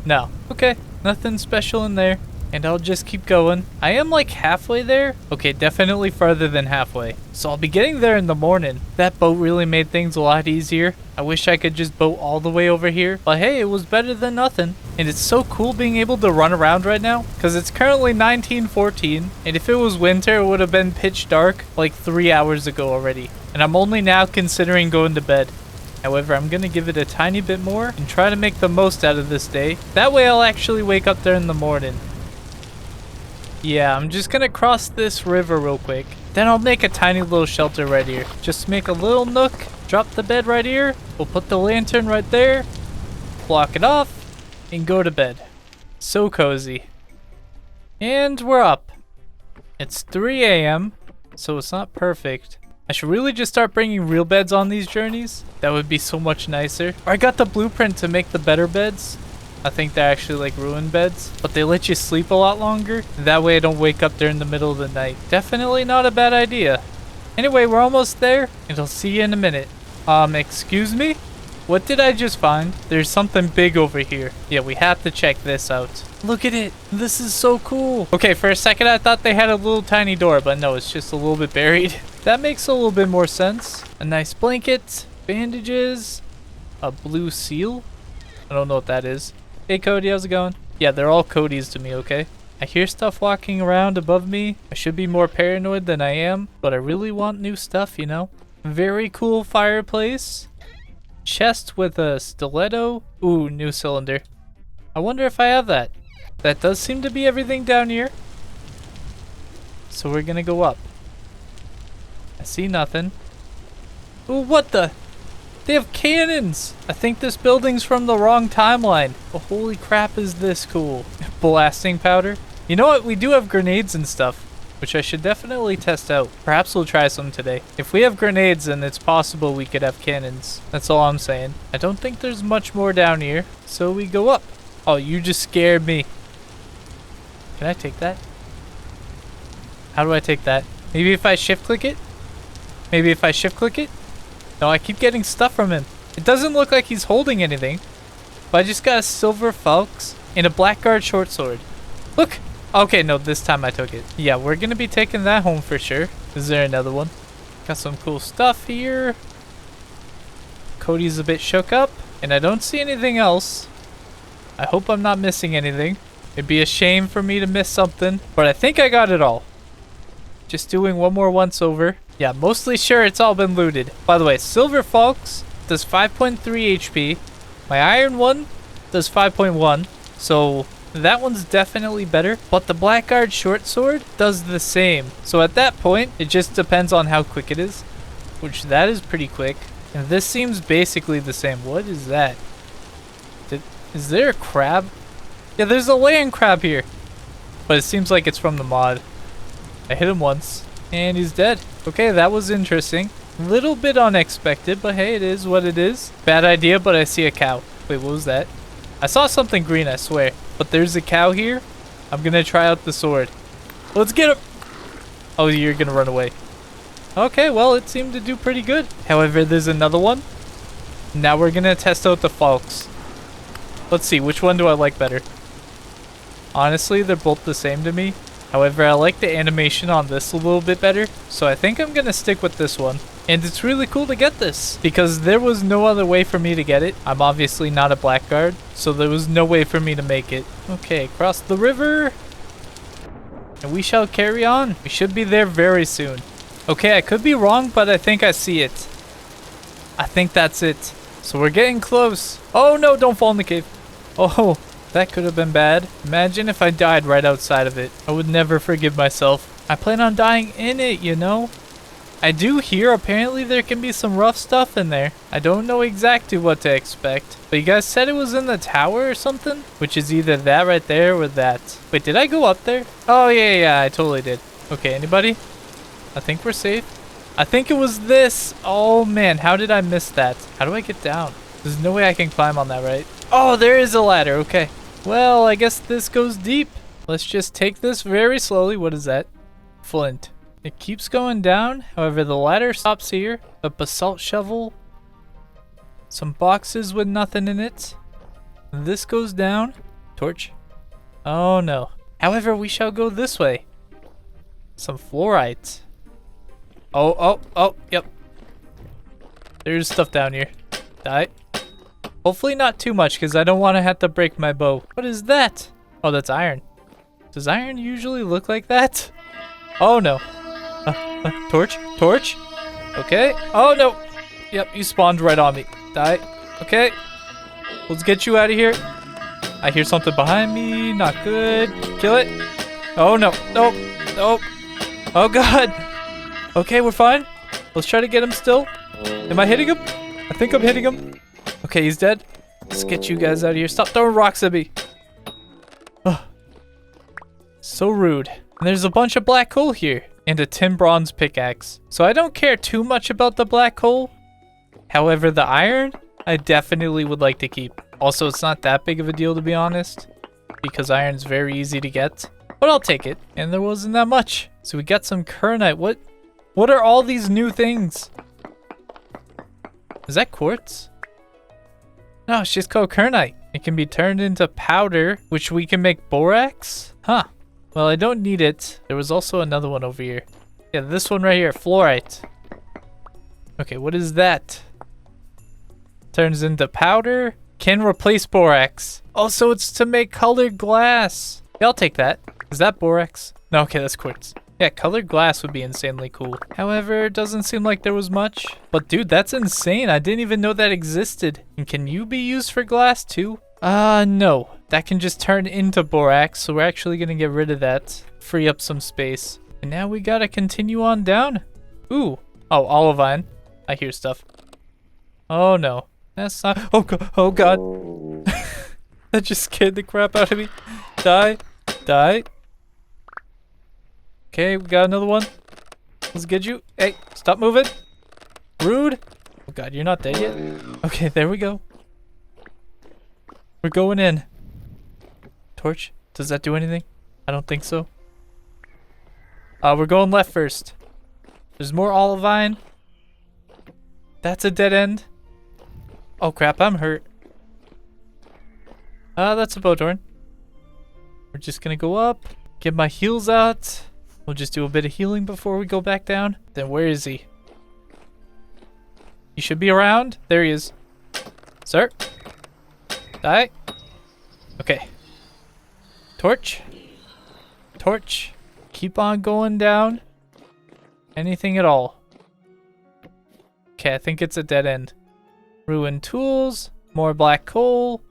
No. Okay, nothing special in there. And I'll just keep going. I am like halfway there. Okay, definitely farther than halfway. So I'll be getting there in the morning. That boat really made things a lot easier. I wish I could just boat all the way over here. But hey, it was better than nothing. And it's so cool being able to run around right now. Because it's currently 1914. And if it was winter, it would have been pitch dark like 3 hours ago already. And I'm only now considering going to bed. However, I'm going to give it a tiny bit more and try to make the most out of this day. That way I'll actually wake up there in the morning. Yeah, I'm just gonna cross this river real quick. Then I'll make a tiny little shelter right here. Just make a little nook, drop the bed right here. We'll put the lantern right there, block it off, and go to bed. So cozy. And we're up. It's 3 a.m., so it's not perfect. I should really just start bringing real beds on these journeys. That would be so much nicer. I got the blueprint to make the better beds. I think they're actually like ruined beds, but they let you sleep a lot longer. That way I don't wake up there in the middle of the night. Definitely not a bad idea. Anyway, we're almost there, and I'll see you in a minute. Excuse me? What did I just find? There's something big over here. Yeah, we have to check this out. Look at it. This is so cool. Okay, for a second I thought they had a little tiny door, but no, it's just a little bit buried. That makes a little bit more sense. A nice blanket, bandages, a blue seal. I don't know what that is. Hey Cody, how's it going? Yeah, they're all Cody's to me, okay? I hear stuff walking around above me. I should be more paranoid than I am, but I really want new stuff, you know? Very cool fireplace. Chest with a stiletto. Ooh, new cylinder. I wonder if I have that. That does seem to be everything down here. So we're gonna go up. I see nothing. Ooh, what the? They have cannons! I think this building's from the wrong timeline. But holy crap, is this cool. Blasting powder. You know what? We do have grenades and stuff, which I should definitely test out. Perhaps we'll try some today. If we have grenades, then it's possible we could have cannons. That's all I'm saying. I don't think there's much more down here, so we go up. Oh, you just scared me. Can I take that? How do I take that? Maybe if I shift click it? Maybe if I shift click it? No, I keep getting stuff from him. It doesn't look like he's holding anything. But I just got a silver falx and a blackguard short sword. Look! Okay, no, this time I took it. Yeah, we're gonna be taking that home for sure. Is there another one? Got some cool stuff here. Cody's a bit shook up. And I don't see anything else. I hope I'm not missing anything. It'd be a shame for me to miss something. But I think I got it all. Just doing one more once over. Yeah, mostly sure it's all been looted. By the way, silver falx does 5.3 HP. My iron one does 5.1. So that one's definitely better. But the blackguard short sword does the same. So at that point, it just depends on how quick it is. Which that is pretty quick. And this seems basically the same. What is that? Is there a crab? Yeah, there's a land crab here. But it seems like it's from the mod. I hit him once. And he's dead. Okay, that was interesting. Little bit unexpected, but hey, it is what it is. Bad idea, but I see a cow. Wait, what was that? I saw something green, I swear. But there's a cow here. I'm gonna try out the sword. Let's get him! Oh, you're gonna run away. Okay, well, it seemed to do pretty good. However, there's another one. Now we're gonna test out the falx. Let's see, which one do I like better? Honestly, they're both the same to me. However, I like the animation on this a little bit better, so I think I'm gonna stick with this one. And it's really cool to get this because there was no other way for me to get it. I'm obviously not a blackguard, so there was no way for me to make it. Okay, cross the river. And we shall carry on. We should be there very soon. Okay, I could be wrong, but I think I see it. I think that's it. So we're getting close. Oh no, don't fall in the cave. Oh, that could have been bad. Imagine if I died right outside of it. I would never forgive myself. I plan on dying in it, you know? I do hear apparently there can be some rough stuff in there. I don't know exactly what to expect. But you guys said it was in the tower or something? Which is either that right there or that. Wait, did I go up there? Oh, yeah, I totally did. Okay, anybody? I think we're safe. I think it was this. Oh, man, how did I miss that? How do I get down? There's no way I can climb on that, right? Oh, there is a ladder. Okay. Well, I guess this goes deep. Let's just take this very slowly. What is that? Flint. It keeps going down, however the ladder stops here. A basalt shovel. Some boxes with nothing in it. This goes down. Torch. Oh no. However, we shall go this way. Some fluorite. Oh, yep. There's stuff down here. Die. Hopefully not too much, because I don't want to have to break my bow. What is that? Oh, that's iron. Does iron usually look like that? Oh no. Torch? Okay. Oh no. Yep, you spawned right on me. Die. Okay. Let's get you out of here. I hear something behind me. Not good. Kill it. Oh no. Nope. Oh god. Okay, we're fine. Let's try to get him still. Am I hitting him? I think I'm hitting him. Okay, he's dead. Let's get you guys out of here. Stop throwing rocks at me. Oh. So rude. And there's a bunch of black coal here. And a tin bronze pickaxe. So I don't care too much about the black coal. However, the iron, I definitely would like to keep. Also, it's not that big of a deal to be honest. Because iron's very easy to get. But I'll take it. And there wasn't that much. So we got some kernite. What are all these new things? Is that quartz? No, it's just called kernite. It can be turned into powder, which we can make borax? Huh. Well, I don't need it. There was also another one over here. Yeah, this one right here, fluorite. Okay, what is that? Turns into powder. Can replace borax. Also, it's to make colored glass. Yeah, I'll take that. Is that borax? No, okay, that's quartz. Yeah, colored glass would be insanely cool. However, it doesn't seem like there was much. But dude, that's insane. I didn't even know that existed. And can you be used for glass too? No. That can just turn into borax, so we're actually gonna get rid of that. Free up some space. And now we gotta continue on down. Ooh. Oh, olivine. I hear stuff. Oh no. That's not— Oh god. That just scared the crap out of me. Die. Okay, we got another one. Let's get you. Hey, stop moving. Rude. Oh god, you're not dead yet? Okay, there we go. We're going in. Torch? Does that do anything? I don't think so. We're going left first. There's more olivine. That's a dead end. Oh crap, I'm hurt. That's a bowthorn. We're just gonna go up. Get my heals out. We'll just do a bit of healing before we go back down. Then where is he? He should be around. There he is. Sir? Die. Okay. Torch. Keep on going down. Anything at all. Okay, I think it's a dead end. Ruined tools. More black coal.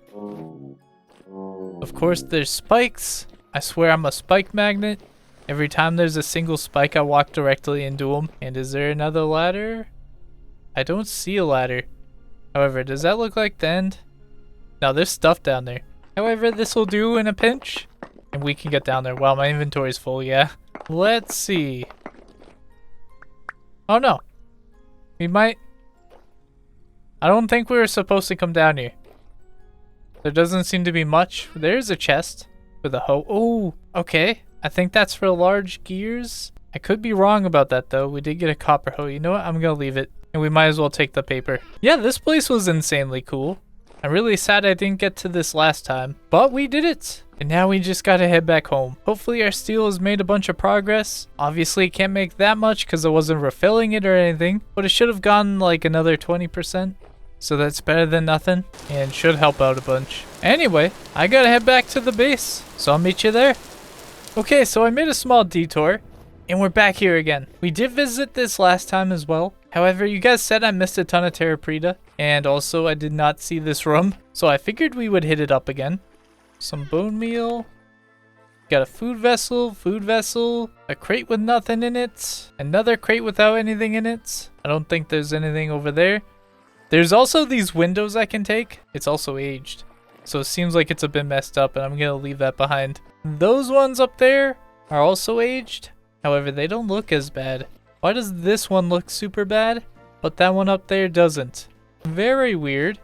Of course, there's spikes. I swear I'm a spike magnet. Every time there's a single spike, I walk directly into them. And is there another ladder? I don't see a ladder. However, does that look like the end? No, there's stuff down there. However, this will do in a pinch. And we can get down there. Wow, my inventory's full, yeah. Let's see. Oh no. We might— I don't think we were supposed to come down here. There doesn't seem to be much. There's a chest with a hoe. Oh, okay. I think that's for large gears. I could be wrong about that though. We did get a copper hoe. You know what? I'm gonna leave it. And we might as well take the paper. Yeah, this place was insanely cool. I'm really sad I didn't get to this last time. But we did it. And now we just gotta head back home. Hopefully our steel has made a bunch of progress. Obviously it can't make that much because I wasn't refilling it or anything, but it should have gone like another 20%. So that's better than nothing and should help out a bunch. Anyway, I gotta head back to the base, so I'll meet you there. Okay, so I made a small detour and we're back here again. We did visit this last time as well. However, you guys said I missed a ton of terra preta, and also I did not see this room, so I figured we would hit it up again. Some bone meal. Got a food vessel, a crate with nothing in it, another crate without anything in it. I don't think there's anything over there. There's also these windows I can take. It's also aged, so it seems like it's a bit messed up, and I'm gonna leave that behind. Those ones up there are also aged. However, they don't look as bad. Why does this one look super bad, but that one up there doesn't? Very weird.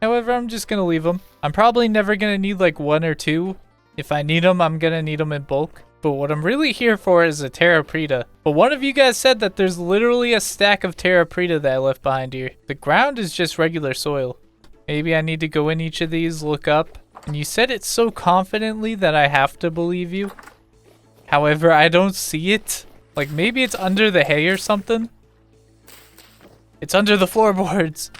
However, I'm just gonna leave them. I'm probably never gonna need like one or two. If I need them, I'm gonna need them in bulk. But what I'm really here for is a terra preta. But one of you guys said that there's literally a stack of terra preta that I left behind here. The ground is just regular soil. Maybe I need to go in each of these, look up. And you said it so confidently that I have to believe you. However, I don't see it. Like maybe it's under the hay or something. It's under the floorboards.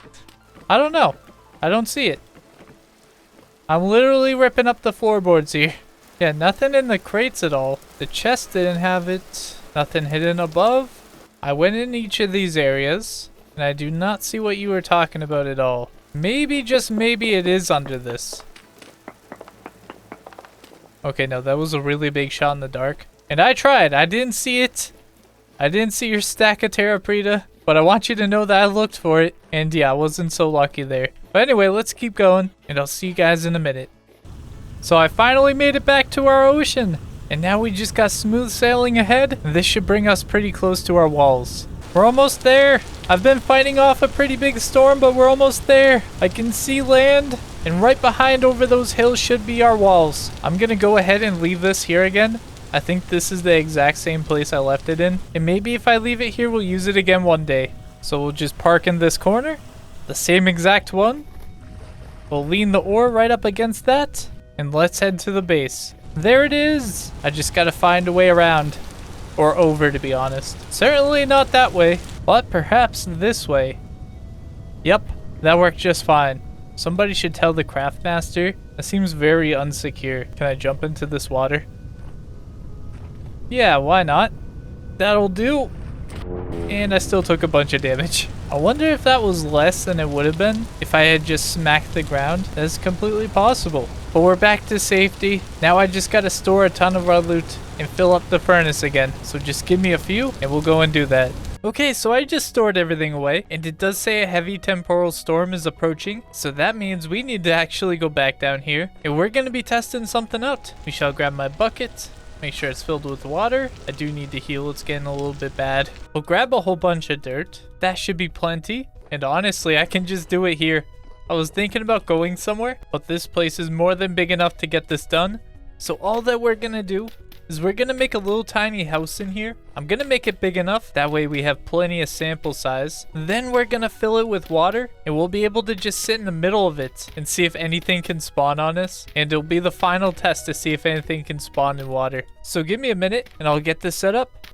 I don't know. I don't see it. I'm literally ripping up the floorboards here. Yeah, nothing in the crates at all. The chest didn't have it. Nothing hidden above. I went in each of these areas, and I do not see what you were talking about at all. Maybe, just maybe, it is under this. Okay, no, that was a really big shot in the dark. And I tried. I didn't see it. I didn't see your stack of terra preta, but I want you to know that I looked for it. And yeah, I wasn't so lucky there. But anyway, let's keep going, and I'll see you guys in a minute. So I finally made it back to our ocean, and now we just got smooth sailing ahead. This should bring us pretty close to our walls. We're almost there. I've been fighting off a pretty big storm, but we're almost there. I can see land, and right behind over those hills should be our walls. I'm gonna go ahead and leave this here again. I think this is the exact same place I left it in, and maybe if I leave it here, we'll use it again one day. So we'll just park in this corner, the same exact one. We'll lean the ore right up against that. And let's head to the base. There it is! I just gotta find a way around. Or over, to be honest. Certainly not that way, but perhaps this way. Yep, that worked just fine. Somebody should tell the craft master. That seems very unsecure. Can I jump into this water? Yeah, why not? That'll do. And I still took a bunch of damage. I wonder if that was less than it would have been if I had just smacked the ground. That's completely possible. But we're back to safety. Now I just gotta store a ton of our loot and fill up the furnace again. So just give me a few and we'll go and do that. Okay, so I just stored everything away, and it does say a heavy temporal storm is approaching, so that means we need to actually go back down here, and we're gonna be testing something out. We shall grab my bucket. Make sure it's filled with water. I do need to heal. It's getting a little bit bad. We'll grab a whole bunch of dirt. That should be plenty. And honestly, I can just do it here. I was thinking about going somewhere, but this place is more than big enough to get this done. So all that we're gonna do is we're gonna make a little tiny house in here. I'm gonna make it big enough. That way we have plenty of sample size. Then we're gonna fill it with water, and we'll be able to just sit in the middle of it and see if anything can spawn on us. And it'll be the final test to see if anything can spawn in water. So give me a minute and I'll get this set up.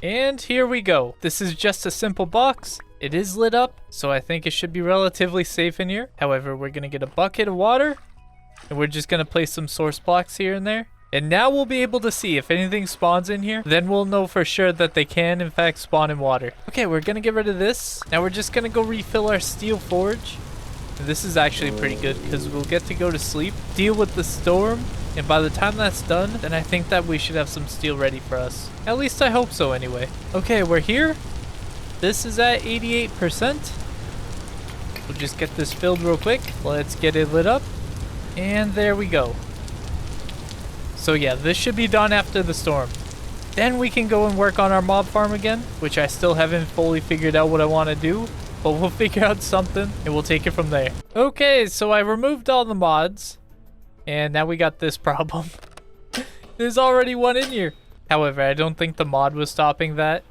And here we go. This is just a simple box. It is lit up, so I think it should be relatively safe in here. However, we're gonna get a bucket of water, and we're just gonna place some source blocks here and there. And now we'll be able to see if anything spawns in here. Then we'll know for sure that they can in fact spawn in water. Okay, we're gonna get rid of this. Now we're just gonna go refill our steel forge. And this is actually pretty good because we'll get to go to sleep, deal with the storm, and by the time that's done, then I think that we should have some steel ready for us. At least I hope so anyway. Okay, we're here. This is at 88%. We'll just get this filled real quick. Let's get it lit up. And there we go. So yeah, this should be done after the storm. Then we can go and work on our mob farm again, which I still haven't fully figured out what I want to do, but we'll figure out something and we'll take it from there. Okay, so I removed all the mods, and now we got this problem. There's already one in here. However, I don't think the mod was stopping that.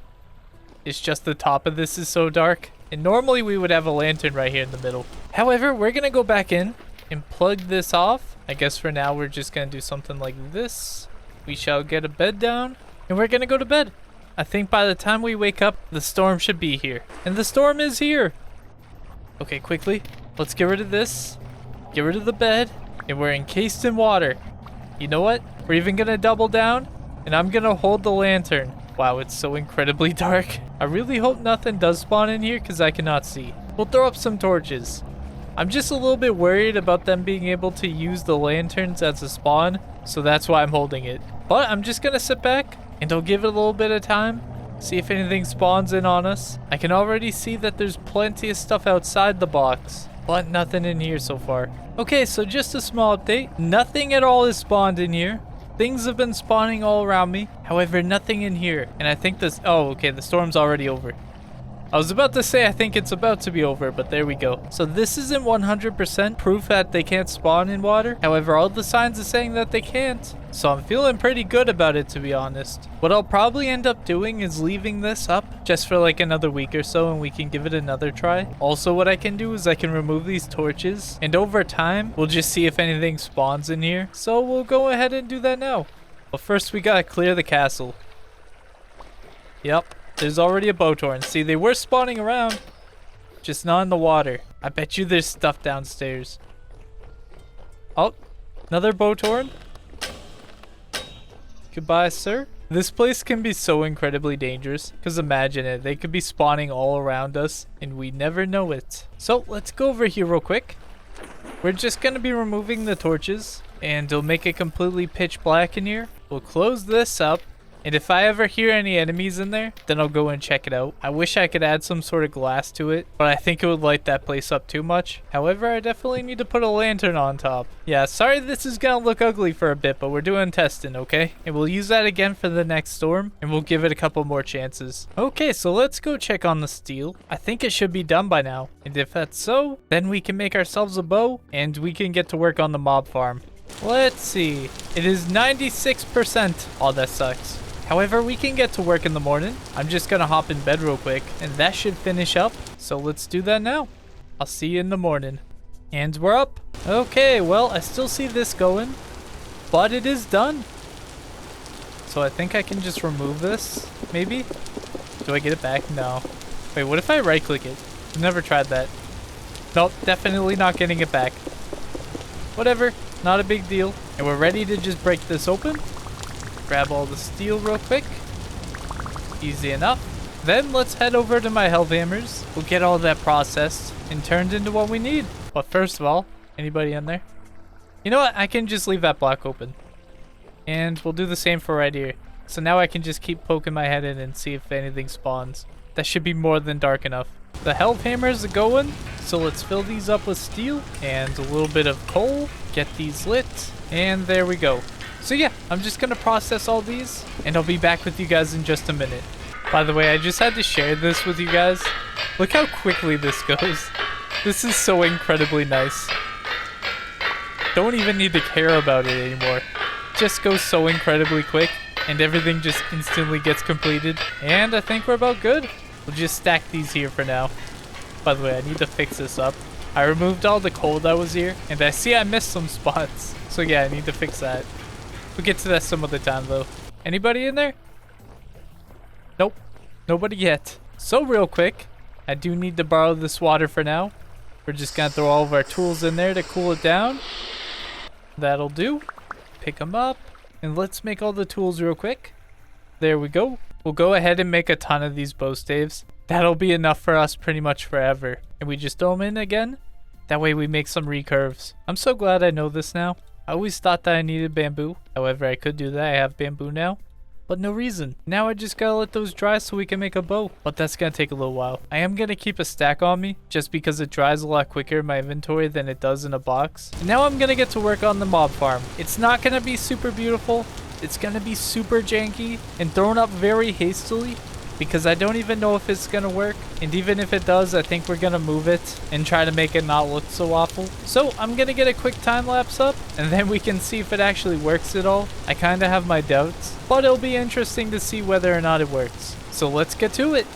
It's just the top of this is so dark, and normally we would have a lantern right here in the middle. However, we're gonna go back in and plug this off. I guess for now we're just gonna do something like this. We shall get a bed down and we're gonna go to bed. I think by the time we wake up, the storm should be here. And the storm is here. Okay, quickly. Let's get rid of this. Get rid of the bed. And we're encased in water. You know what? We're even gonna double down. And I'm gonna hold the lantern. Wow, it's so incredibly dark. I really hope nothing does spawn in here because I cannot see. We'll throw up some torches. I'm just a little bit worried about them being able to use the lanterns as a spawn. So that's why I'm holding it. But I'm just gonna sit back and I'll give it a little bit of time. See if anything spawns in on us. I can already see that there's plenty of stuff outside the box. But nothing in here so far. Okay, so just a small update. Nothing at all is spawned in here. Things have been spawning all around me. However, nothing in here. And I think this... Oh, okay, the storm's already over. I was about to say I think it's about to be over, but there we go. So this isn't 100% proof that they can't spawn in water. However, all the signs are saying that they can't. So I'm feeling pretty good about it, to be honest. What I'll probably end up doing is leaving this up just for like another week or so and we can give it another try. Also, what I can do is I can remove these torches and over time, we'll just see if anything spawns in here. So we'll go ahead and do that now. But first we gotta clear the castle. Yep. There's already a bowtorn. See, they were spawning around, just not in the water. I bet you there's stuff downstairs. Oh, another bowtorn. Goodbye, sir. This place can be so incredibly dangerous, because imagine it. They could be spawning all around us, and we never know it. So, let's go over here real quick. We're just going to be removing the torches, and it'll make it completely pitch black in here. We'll close this up. And if I ever hear any enemies in there, then I'll go and check it out. I wish I could add some sort of glass to it, but I think it would light that place up too much. However, I definitely need to put a lantern on top. Yeah, sorry this is gonna look ugly for a bit, but we're doing testing, okay? And we'll use that again for the next storm, and we'll give it a couple more chances. Okay, so let's go check on the steel. I think it should be done by now. And if that's so, then we can make ourselves a bow, and we can get to work on the mob farm. Let's see. It is 96%. Oh, that sucks. However, we can get to work in the morning. I'm just gonna hop in bed real quick, and that should finish up. So let's do that now. I'll see you in the morning. And we're up. Okay, well, I still see this going, but it is done. So I think I can just remove this, maybe? Do I get it back? No. Wait, what if I right-click it? I've never tried that. Nope, definitely not getting it back. Whatever, not a big deal. And we're ready to just break this open. Grab all the steel real quick. Easy enough. Then let's head over to my health hammers. We'll get all that processed and turned into what we need. But first of all, anybody in there? You know what? I can just leave that block open. And we'll do the same for right here. So now I can just keep poking my head in and see if anything spawns. That should be more than dark enough. The health hammers are going. So let's fill these up with steel and a little bit of coal. Get these lit. And there we go. So yeah, I'm just gonna process all these and I'll be back with you guys in just a minute. By the way, I just had to share this with you guys. Look how quickly this goes. This is so incredibly nice. Don't even need to care about it anymore. It just goes so incredibly quick and everything just instantly gets completed. And I think we're about good. We'll just stack these here for now. By the way, I need to fix this up. I removed all the coal that was here and I see I missed some spots. So yeah, I need to fix that. We'll get to that some other time though. Anybody in there? Nope. Nobody yet. So real quick, I do need to borrow this water for now. We're just gonna throw all of our tools in there to cool it down. That'll do. Pick them up. And let's make all the tools real quick. There we go. We'll go ahead and make a ton of these bow staves. That'll be enough for us pretty much forever. And we just throw them in again. That way we make some recurves. I'm so glad I know this now. I always thought that I needed bamboo. However, I could do that. I have bamboo now. But no reason. Now I just gotta let those dry so we can make a bow. But that's gonna take a little while. I am gonna keep a stack on me just because it dries a lot quicker in my inventory than it does in a box. And now I'm gonna get to work on the mob farm. It's not gonna be super beautiful. It's gonna be super janky and thrown up very hastily because I don't even know if it's gonna work. And even if it does, I think we're gonna move it and try to make it not look so awful. So I'm gonna get a quick time lapse up and then we can see if it actually works at all. I kinda have my doubts, but it'll be interesting to see whether or not it works. So let's get to it.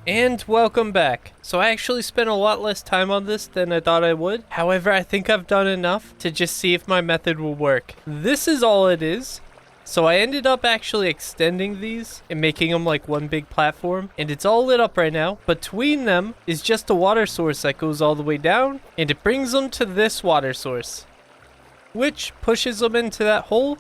And welcome back. So I actually spent a lot less time on this than I thought I would. However, I think I've done enough to just see if my method will work. This is all it is. So I ended up actually extending these and making them like one big platform. And it's all lit up right now. Between them is just a water source that goes all the way down. And it brings them to this water source, which pushes them into that hole,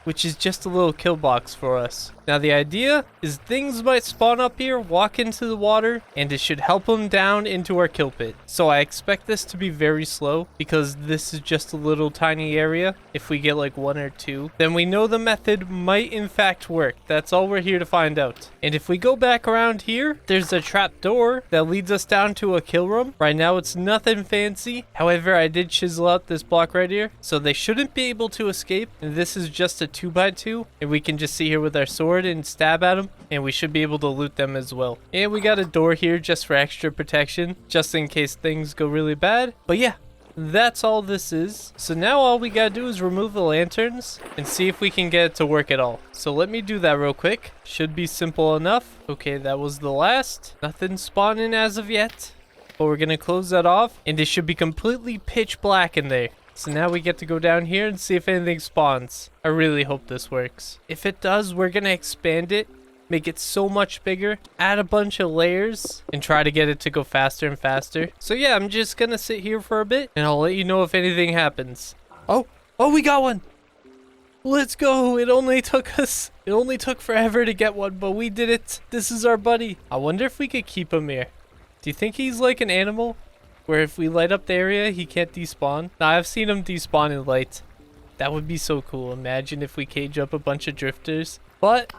which is just a little kill box for us. Now the idea is things might spawn up here, walk into the water, and it should help them down into our kill pit. So I expect this to be very slow because this is just a little tiny area. If we get like 1 or 2, then we know the method might in fact work. That's all we're here to find out. And if we go back around here, there's a trap door that leads us down to a kill room. Right now it's nothing fancy. However, I did chisel out this block right here, so they shouldn't be able to escape. And this is just a 2x2, and we can just see here with our sword and stab at them, and we should be able to loot them as well. And we got a door here just for extra protection, just in case things go really bad. But yeah, that's all this is. So now all we gotta do is remove the lanterns and see if we can get it to work at all. So let me do that real quick. Should be simple enough. Okay, that was the last. Nothing spawning as of yet, but we're gonna close that off, and it should be completely pitch black in there. So now we get to go down here and see if anything spawns. I really hope this works. If it does, we're gonna expand it, make it so much bigger, add a bunch of layers, and try to get it to go faster and faster. So yeah, I'm just gonna sit here for a bit, and I'll let you know if anything happens. Oh, we got one! Let's go! It only took forever to get one, but we did it. This is our buddy. I wonder if we could keep him here. Do you think he's like an animal, where if we light up the area, he can't despawn? Now, I've seen him despawn in light. That would be so cool. Imagine if we cage up a bunch of drifters. But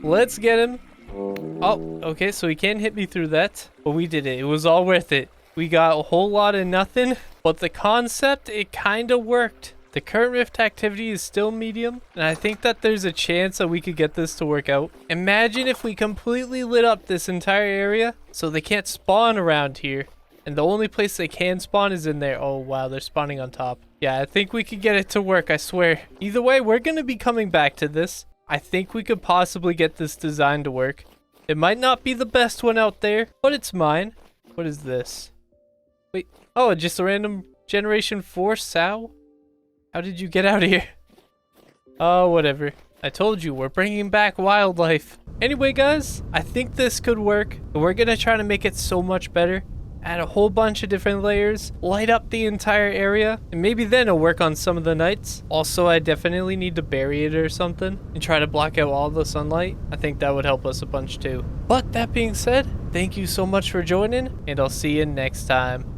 let's get him. Oh, okay, so he can't hit me through that. But we did it. It was all worth it. We got a whole lot of nothing. But the concept, it kind of worked. The current rift activity is still medium, and I think that there's a chance that we could get this to work out. Imagine if we completely lit up this entire area so they can't spawn around here. And the only place they can spawn is in there. Oh, wow, they're spawning on top. Yeah, I think we could get it to work, I swear. Either way, we're going to be coming back to this. I think we could possibly get this design to work. It might not be the best one out there, but it's mine. What is this? Wait. Oh, just a random Generation 4 sow? How did you get out of here? Oh, whatever. I told you, we're bringing back wildlife. Anyway, guys, I think this could work. But we're going to try to make it so much better. Add a whole bunch of different layers, light up the entire area, and maybe then it'll work on some of the nights. Also, I definitely need to bury it or something and try to block out all the sunlight. I think that would help us a bunch too. But that being said, thank you so much for joining, and I'll see you next time.